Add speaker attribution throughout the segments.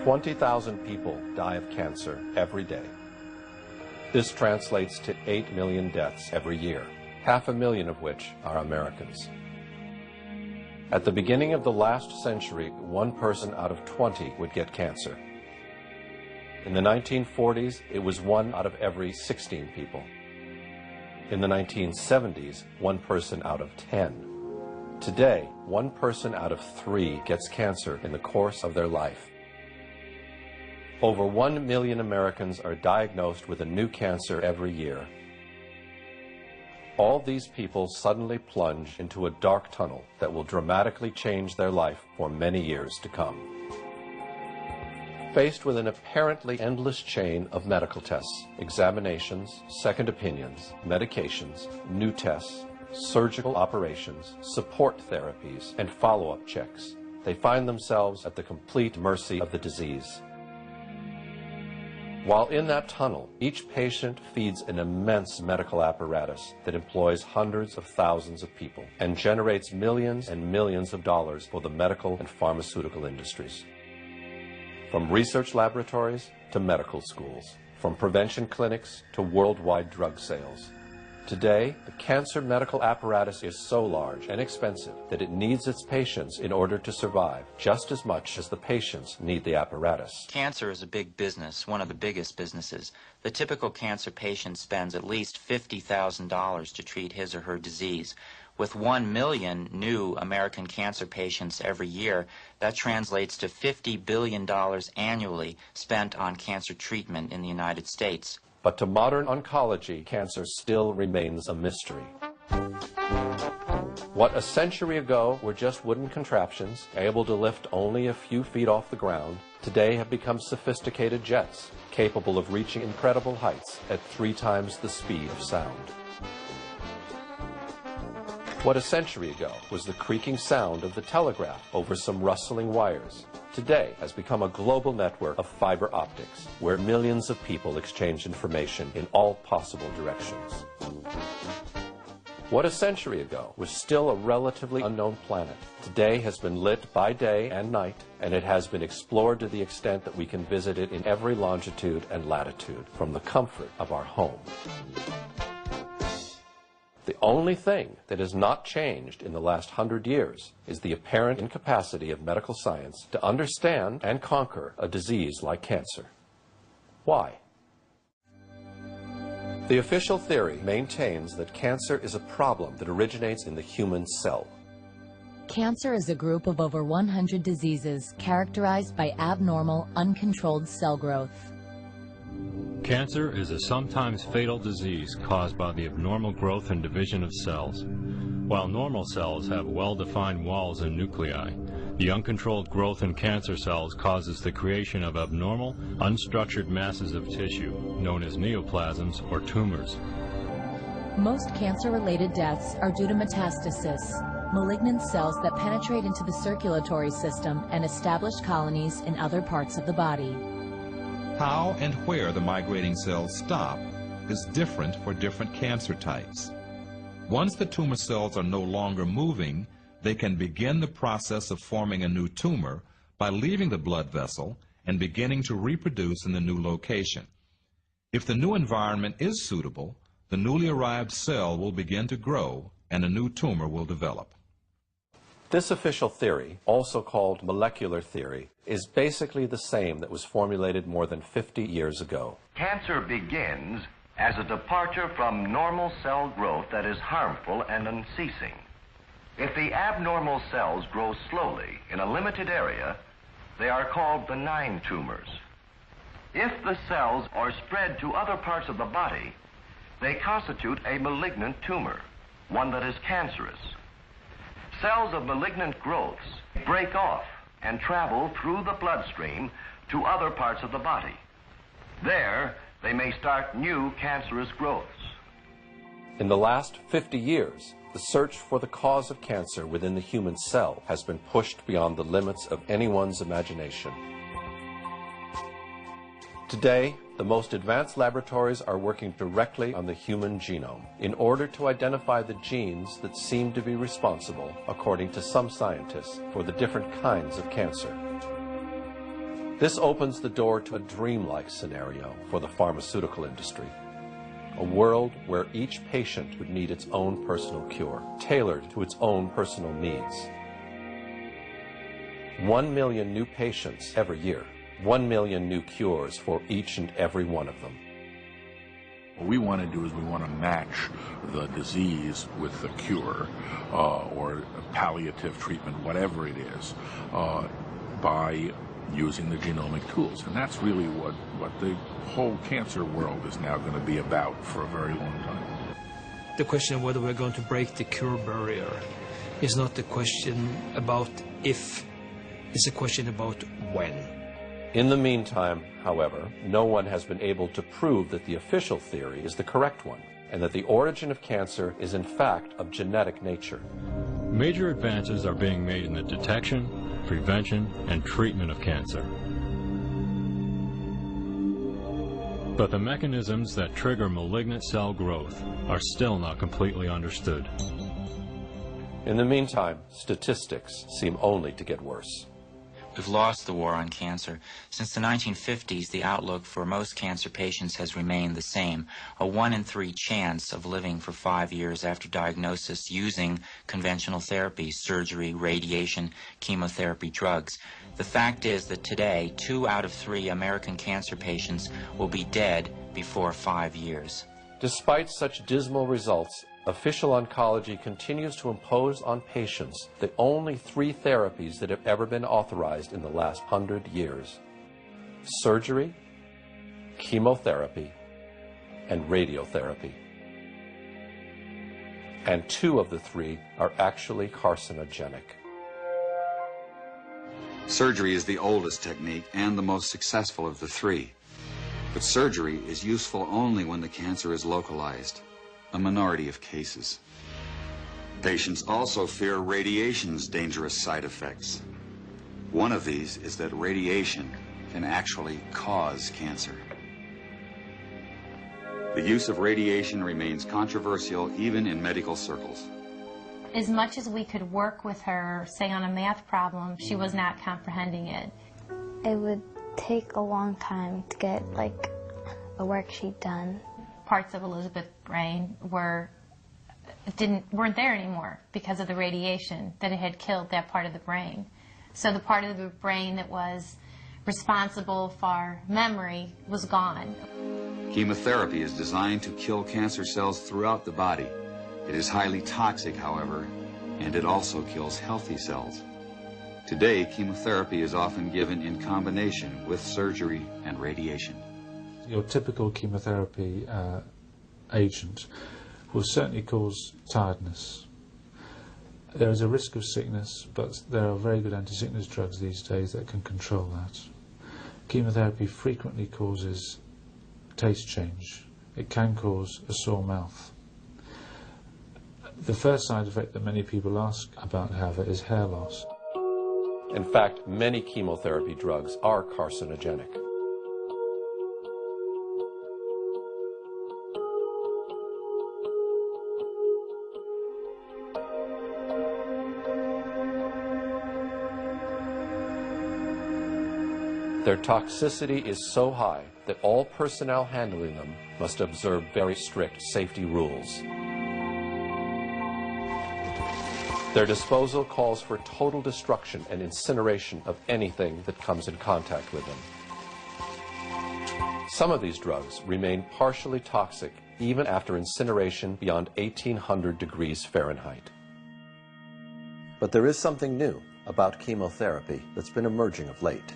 Speaker 1: 20,000 people die of cancer every day. This translates to 8 million deaths every year, 500,000 of which are Americans. At the beginning of the last century, 1 person out of 20 would get cancer. In the 1940s, it was 1 out of every 16 people. In the 1970s, 1 person out of 10. Today, 1 person out of 3 gets cancer in the course of their life. Over 1 million Americans are diagnosed with a new cancer every year. All these people suddenly plunge into a dark tunnel that will dramatically change their life for many years to come. Faced with an apparently endless chain of medical tests, examinations, second opinions, medications, new tests, surgical operations, support therapies, and follow-up checks, they find themselves at the complete mercy of the disease. While in that tunnel, each patient feeds an immense medical apparatus that employs hundreds of thousands of people and generates millions and millions of dollars for the medical and pharmaceutical industries. From research laboratories to medical schools, from prevention clinics to worldwide drug sales. Today, the cancer medical apparatus is so large and expensive that it needs its patients in order to survive, just as much as the patients need the apparatus.
Speaker 2: Cancer is a big business, one of the biggest businesses. The typical cancer patient spends at least $50,000 to treat his or her disease. With 1 million new American cancer patients every year, that translates to $50 billion annually spent on cancer treatment in the United States.
Speaker 1: But to modern oncology, cancer still remains a mystery. What a century ago were just wooden contraptions, able to lift only a few feet off the ground, today have become sophisticated jets, capable of reaching incredible heights at 3 times the speed of sound. What a century ago was the creaking sound of the telegraph over some rustling wires, today has become a global network of fiber optics, where millions of people exchange information in all possible directions. What a century ago was still a relatively unknown planet, today has been lit by day and night, and it has been explored to the extent that we can visit it in every longitude and latitude from the comfort of our home. The only thing that has not changed in the last 100 years is the apparent incapacity of medical science to understand and conquer a disease like cancer. Why? The official theory maintains that cancer is a problem that originates in the human cell.
Speaker 3: Cancer is a group of over 100 diseases characterized by abnormal, uncontrolled cell growth.
Speaker 4: Cancer is a sometimes fatal disease caused by the abnormal growth and division of cells. While normal cells have well-defined walls and nuclei, the uncontrolled growth in cancer cells causes the creation of abnormal, unstructured masses of tissue, known as neoplasms or tumors.
Speaker 3: Most cancer-related deaths are due to metastasis, malignant cells that penetrate into the circulatory system and establish colonies in other parts of the body.
Speaker 5: How and where the migrating cells stop is different for different cancer types. Once the tumor cells are no longer moving, they can begin the process of forming a new tumor by leaving the blood vessel and beginning to reproduce in the new location. If the new environment is suitable, the newly arrived cell will begin to grow and a new tumor will develop.
Speaker 1: This official theory, also called molecular theory, is basically the same that was formulated more than 50 years ago.
Speaker 6: Cancer begins as a departure from normal cell growth that is harmful and unceasing. If the abnormal cells grow slowly in a limited area, they are called benign tumors. If the cells are spread to other parts of the body, they constitute a malignant tumor, one that is cancerous. Cells of malignant growths break off and travel through the bloodstream to other parts of the body. There, they may start new cancerous growths.
Speaker 1: In the last 50 years, the search for the cause of cancer within the human cell has been pushed beyond the limits of anyone's imagination. Today, the most advanced laboratories are working directly on the human genome in order to identify the genes that seem to be responsible, according to some scientists, for the different kinds of cancer. This opens the door to a dreamlike scenario for the pharmaceutical industry. A world where each patient would need its own personal cure, tailored to its own personal needs. 1 million new patients every year, 1 million new cures for each and every one of them.
Speaker 7: What we want to do is we want to match the disease with the cure or palliative treatment, whatever it is, by using the genomic tools. And that's really what the whole cancer world is now going to be about for a very long time.
Speaker 8: The question of whether we're going to break the cure barrier is not the question about if, it's a question about when.
Speaker 1: In the meantime, however, no one has been able to prove that the official theory is the correct one, and that the origin of cancer is in fact of genetic nature.
Speaker 4: Major advances are being made in the detection, prevention, and treatment of cancer. But the mechanisms that trigger malignant cell growth are still not completely understood.
Speaker 1: In the meantime, statistics seem only to get worse.
Speaker 2: We've lost the war on cancer. Since the 1950s, the outlook for most cancer patients has remained the same, a 1 in 3 chance of living for 5 years after diagnosis using conventional therapy, surgery, radiation, chemotherapy, drugs. The fact is that today, 2 out of 3 American cancer patients will be dead before 5 years.
Speaker 1: Despite such dismal results, official oncology continues to impose on patients the only 3 therapies that have ever been authorized in the last 100 years: surgery, chemotherapy, and radiotherapy. And 2 of the 3 are actually carcinogenic.
Speaker 9: Surgery is the oldest technique and the most successful of the 3. But surgery is useful only when the cancer is localized, a minority of cases. Patients also fear radiation's dangerous side effects. One of these is that radiation can actually cause cancer. The use of radiation remains controversial even in medical circles.
Speaker 10: As much as we could work with her, say on a math problem, she was not comprehending it.
Speaker 11: It would take a long time to get like a worksheet done.
Speaker 10: Parts of Elizabeth's brain weren't there anymore because of the radiation, that it had killed that part of the brain. So the part of the brain that was responsible for memory was gone.
Speaker 9: Chemotherapy is designed to kill cancer cells throughout the body. It is highly toxic, however, and it also kills healthy cells. Today, chemotherapy is often given in combination with surgery and radiation.
Speaker 12: Your typical chemotherapy agent will certainly cause tiredness. There is a risk of sickness, but there are very good anti-sickness drugs these days that can control that. Chemotherapy frequently causes taste change. It can cause a sore mouth. The first side effect that many people ask about, however, is hair loss.
Speaker 1: In fact, many chemotherapy drugs are carcinogenic. Their toxicity is so high that all personnel handling them must observe very strict safety rules. Their disposal calls for total destruction and incineration of anything that comes in contact with them. Some of these drugs remain partially toxic even after incineration beyond 1800 degrees Fahrenheit. But there is something new about chemotherapy that's been emerging of late.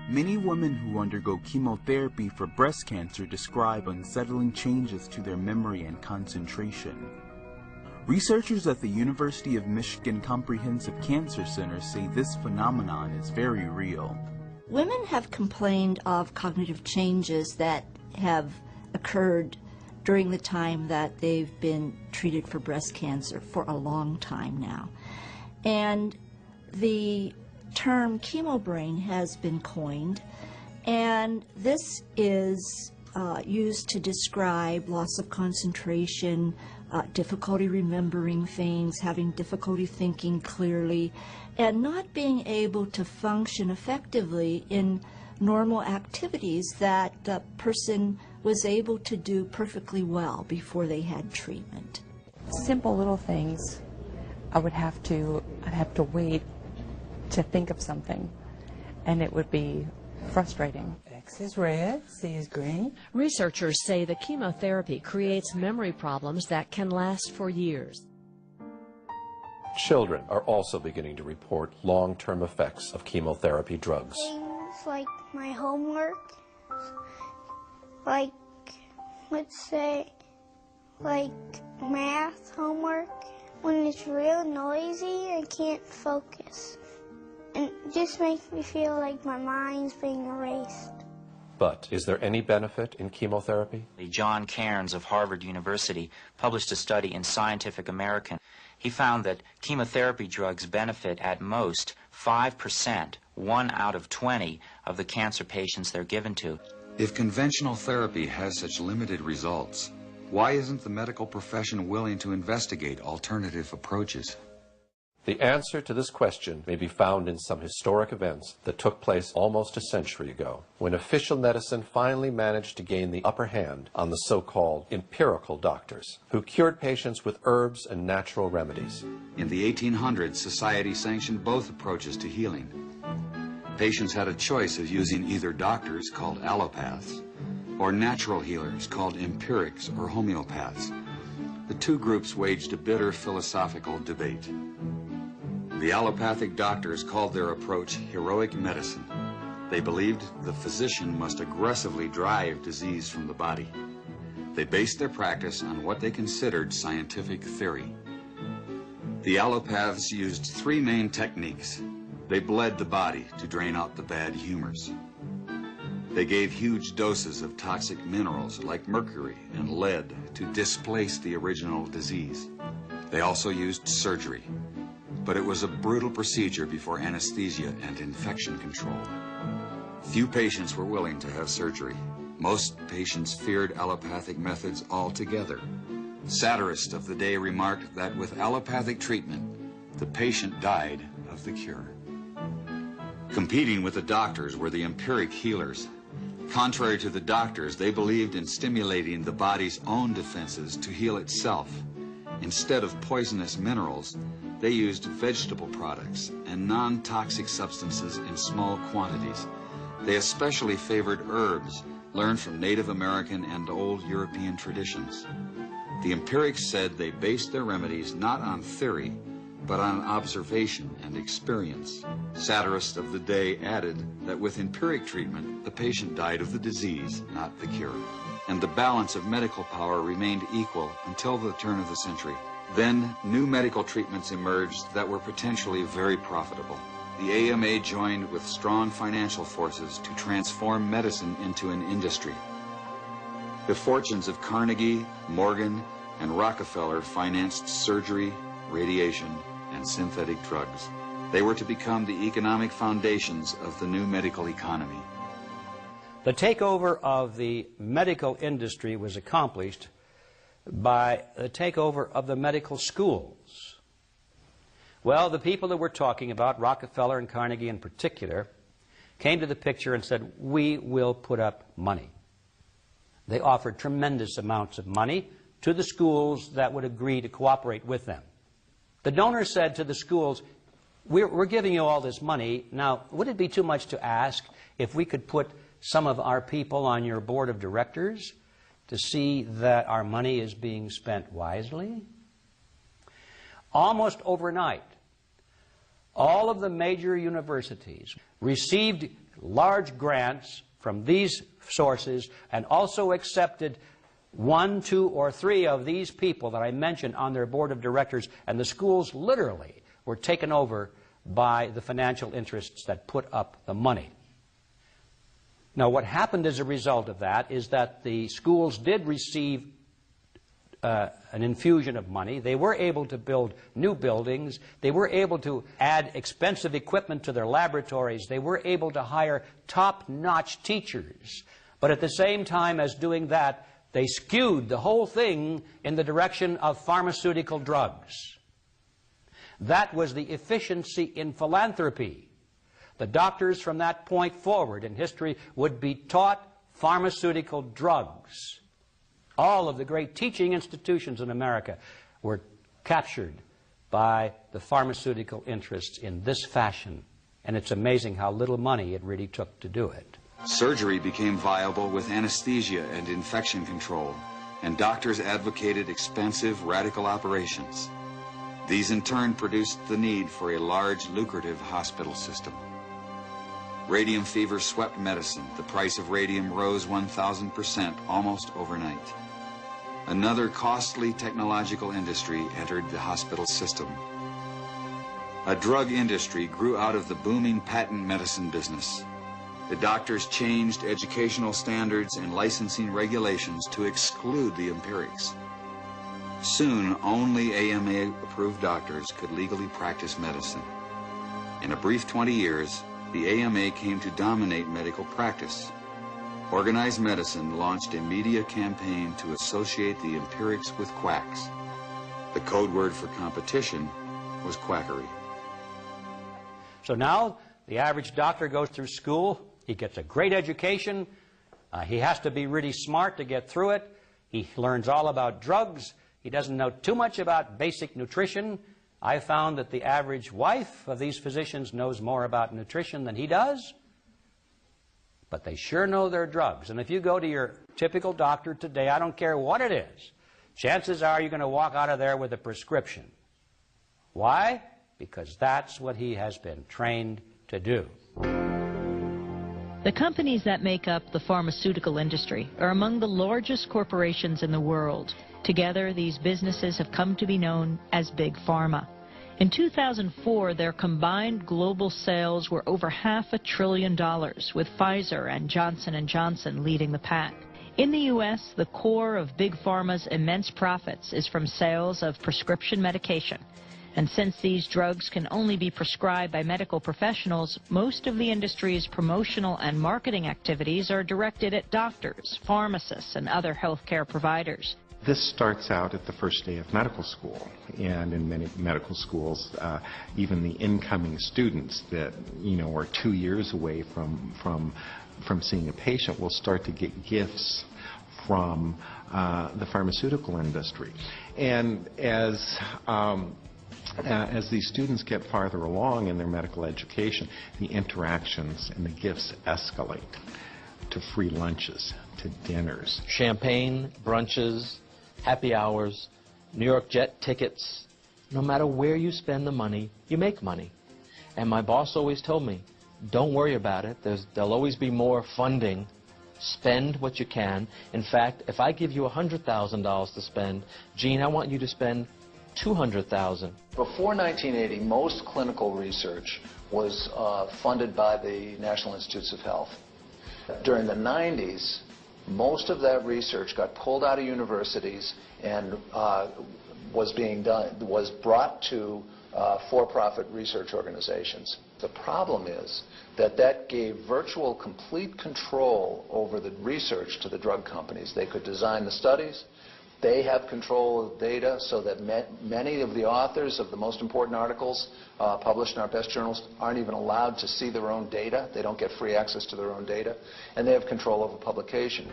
Speaker 13: Many women who undergo chemotherapy for breast cancer describe unsettling changes to their memory and concentration. Researchers at the University of Michigan Comprehensive Cancer Center say this phenomenon is very real.
Speaker 14: Women have complained of cognitive changes that have occurred during the time that they've been treated for breast cancer for a long time now. And the term chemobrain has been coined, and this is used to describe loss of concentration, difficulty remembering things, having difficulty thinking clearly, and not being able to function effectively in normal activities that the person was able to do perfectly well before they had treatment.
Speaker 15: Simple little things. I'd have to wait to think of something, and it would be frustrating.
Speaker 16: X is red, C is green.
Speaker 17: Researchers say the chemotherapy creates memory problems that can last for years.
Speaker 1: Children are also beginning to report long-term effects of chemotherapy drugs.
Speaker 11: Things like my homework, like, let's say, like math homework. When it's real noisy, I can't focus. And it just makes me feel like my mind's being erased.
Speaker 1: But is there any benefit in chemotherapy?
Speaker 2: John Cairns of Harvard University published a study in Scientific American. He found that chemotherapy drugs benefit at most 5%, 1 out of 20 of the cancer patients they're given to.
Speaker 9: If conventional therapy has such limited results, why isn't the medical profession willing to investigate alternative approaches?
Speaker 1: The answer to this question may be found in some historic events that took place almost a century ago, when official medicine finally managed to gain the upper hand on the so-called empirical doctors, who cured patients with herbs and natural remedies.
Speaker 9: In the 1800s, society sanctioned both approaches to healing. Patients had a choice of using either doctors, called allopaths, or natural healers, called empirics or homeopaths. The two groups waged a bitter philosophical debate. The allopathic doctors called their approach heroic medicine. They believed the physician must aggressively drive disease from the body. They based their practice on what they considered scientific theory. The allopaths used 3 main techniques. They bled the body to drain out the bad humors. They gave huge doses of toxic minerals like mercury and lead to displace the original disease. They also used surgery, but it was a brutal procedure before anesthesia and infection control. Few patients were willing to have surgery. Most patients feared allopathic methods altogether. Satirists of the day remarked that with allopathic treatment, the patient died of the cure. Competing with the doctors were the empiric healers. Contrary to the doctors, they believed in stimulating the body's own defenses to heal itself. Instead of poisonous minerals, they used vegetable products and non-toxic substances in small quantities. They especially favored herbs learned from Native American and old European traditions. The empirics said they based their remedies not on theory, but on observation and experience. Satirists of the day added that with empiric treatment, the patient died of the disease, not the cure. And the balance of medical power remained equal until the turn of the century. Then, new medical treatments emerged that were potentially very profitable. The AMA joined with strong financial forces to transform medicine into an industry. The fortunes of Carnegie, Morgan, and Rockefeller financed surgery, radiation, and synthetic drugs. They were to become the economic foundations of the new medical economy.
Speaker 18: The takeover of the medical industry was accomplished by the takeover of the medical schools. Well, the people that we're talking about, Rockefeller and Carnegie in particular, came to the picture and said, we will put up money. They offered tremendous amounts of money to the schools that would agree to cooperate with them. The donors said to the schools, we're giving you all this money. Now, would it be too much to ask if we could put some of our people on your board of directors to see that our money is being spent wisely? Almost overnight, all of the major universities received large grants from these sources and also accepted 1, 2, or 3 of these people that I mentioned on their board of directors, and the schools literally were taken over by the financial interests that put up the money. Now, what happened as a result of that is that the schools did receive an infusion of money. They were able to build new buildings. They were able to add expensive equipment to their laboratories. They were able to hire top-notch teachers. But at the same time as doing that, they skewed the whole thing in the direction of pharmaceutical drugs. That was the efficiency in philanthropy. The doctors from that point forward in history would be taught pharmaceutical drugs. All of the great teaching institutions in America were captured by the pharmaceutical interests in this fashion. And it's amazing how little money it really took to do it.
Speaker 9: Surgery became viable with anesthesia and infection control, and doctors advocated expensive, radical operations. These in turn produced the need for a large, lucrative hospital system. Radium fever swept medicine. The price of radium rose 1,000% almost overnight. Another costly technological industry entered the hospital system. A drug industry grew out of the booming patent medicine business. The doctors changed educational standards and licensing regulations to exclude the empirics. Soon, only AMA-approved doctors could legally practice medicine. In a brief 20 years, the AMA came to dominate medical practice. Organized Medicine launched a media campaign to associate the empirics with quacks. The code word for competition was quackery.
Speaker 18: So now, the average doctor goes through school. He gets a great education. He has to be really smart to get through it. He learns all about drugs. He doesn't know too much about basic nutrition. I found that the average wife of these physicians knows more about nutrition than he does. But they sure know their drugs. And if you go to your typical doctor today, I don't care what it is, chances are you're going to walk out of there with a prescription. Why? Because that's what he has been trained to do.
Speaker 19: The companies that make up the pharmaceutical industry are among the largest corporations in the world. Together, these businesses have come to be known as Big Pharma. In 2004, their combined global sales were over $500 billion, with Pfizer and Johnson & Johnson leading the pack. In the U.S., the core of Big Pharma's immense profits is from sales of prescription medication. And since these drugs can only be prescribed by medical professionals, most of the industry's promotional and marketing activities are directed at doctors, pharmacists, and other healthcare providers.
Speaker 20: This starts out at the first day of medical school, and in many medical schools, even the incoming students that are 2 years away from seeing a patient will start to get gifts from the pharmaceutical industry. And as these students get farther along in their medical education, the interactions and the gifts escalate to free lunches, to dinners.
Speaker 21: Champagne, brunches, happy hours, New York jet tickets. No matter where you spend the money, you make money. And my boss always told me, don't worry about it. There'll always be more funding. Spend what you can. In fact, if I give you $100,000 to spend, Gene, I want you to spend $200,000.
Speaker 22: Before 1980, most clinical research was funded by the National Institutes of Health. During the 90s, most of that research got pulled out of universities and was brought to for-profit research organizations. The problem is that gave virtual complete control over the research to the drug companies. They could design the studies. They have control of data so that many of the authors of the most important articles published in our best journals aren't even allowed to see their own data. They don't get free access to their own data. And they have control over publication.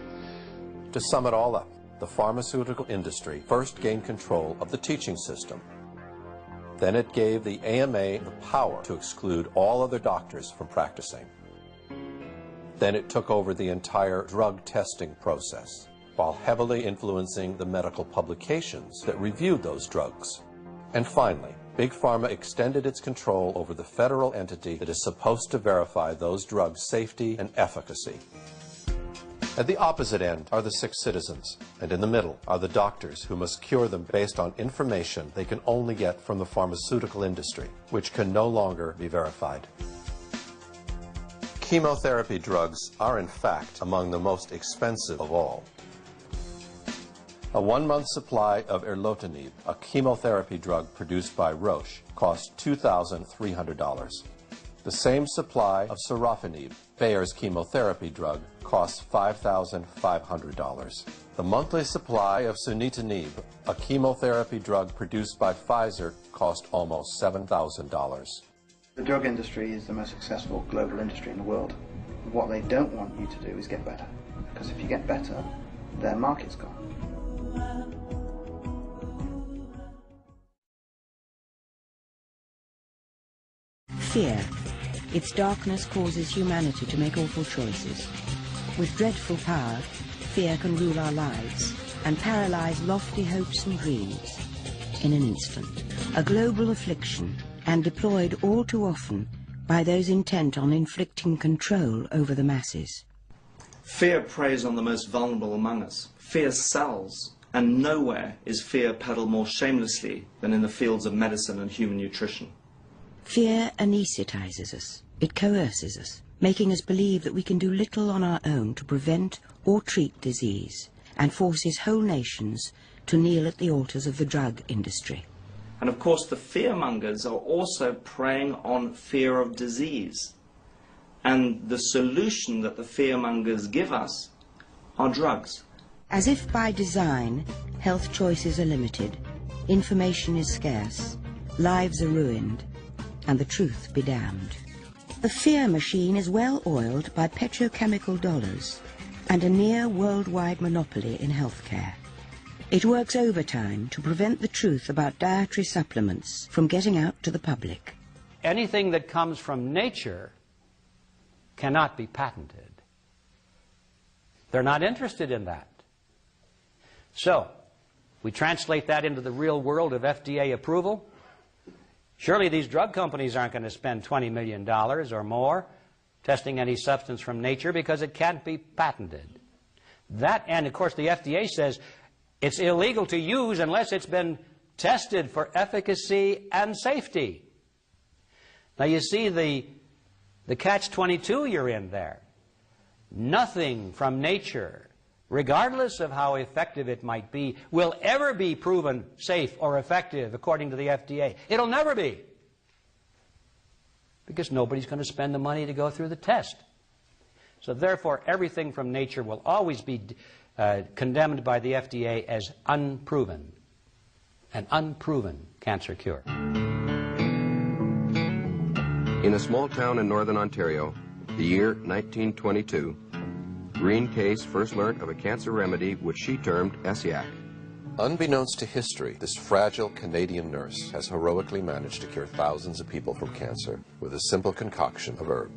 Speaker 1: To sum it all up, the pharmaceutical industry first gained control of the teaching system. Then it gave the AMA the power to exclude all other doctors from practicing. Then it took over the entire drug testing process, while heavily influencing the medical publications that reviewed those drugs. And finally, Big Pharma extended its control over the federal entity that is supposed to verify those drugs' safety and efficacy. At the opposite end are the sick citizens, and in the middle are the doctors who must cure them based on information they can only get from the pharmaceutical industry, which can no longer be verified. Chemotherapy drugs are in fact among the most expensive of all. A 1-month supply of erlotinib, a chemotherapy drug produced by Roche, cost $2,300. The same supply of sorafenib, Bayer's chemotherapy drug, costs $5,500. The monthly supply of sunitinib, a chemotherapy drug produced by Pfizer, cost almost $7,000.
Speaker 3: The drug industry is the most successful global industry in the world. What they don't want you to do is get better, because if you get better, their market's gone.
Speaker 5: Fear. Its darkness causes humanity to make awful choices. With dreadful power, fear can rule our lives and paralyze lofty hopes and dreams in an instant. A global affliction, and deployed all too often by those intent on inflicting control over the masses.
Speaker 23: Fear preys on the most vulnerable among us. Fear sells, and nowhere is fear peddled more shamelessly than in the fields of medicine and human nutrition.
Speaker 5: Fear anesthetizes us. It coerces us, making us believe that we can do little on our own to prevent or treat disease, and forces whole nations to kneel at the altars of the drug industry.
Speaker 23: And of course the fearmongers are also preying on fear of disease. And the solution that the fearmongers give us are drugs.
Speaker 5: As if by design, health choices are limited, information is scarce, lives are ruined, and the truth be damned. The fear machine is well oiled by petrochemical dollars and a near worldwide monopoly in healthcare. It works overtime to prevent the truth about dietary supplements from getting out to the public.
Speaker 18: Anything that comes from nature cannot be patented. They're not interested in that. So, we translate that into the real world of FDA approval. Surely these drug companies aren't going to spend $20 million or more testing any substance from nature because it can't be patented. That, and of course the FDA says it's illegal to use unless it's been tested for efficacy and safety. Now you see the catch-22 you're in there. Nothing from nature, regardless of how effective it might be, will ever be proven safe or effective according to the FDA. It'll never be. Because nobody's going to spend the money to go through the test. So therefore, everything from nature will always be condemned by the FDA as unproven. An unproven cancer cure.
Speaker 24: In a small town in northern Ontario, the year 1922, Green Case first learned of a cancer remedy which she termed Essiac.
Speaker 1: Unbeknownst to history, this fragile Canadian nurse has heroically managed to cure thousands of people from cancer with a simple concoction of herbs.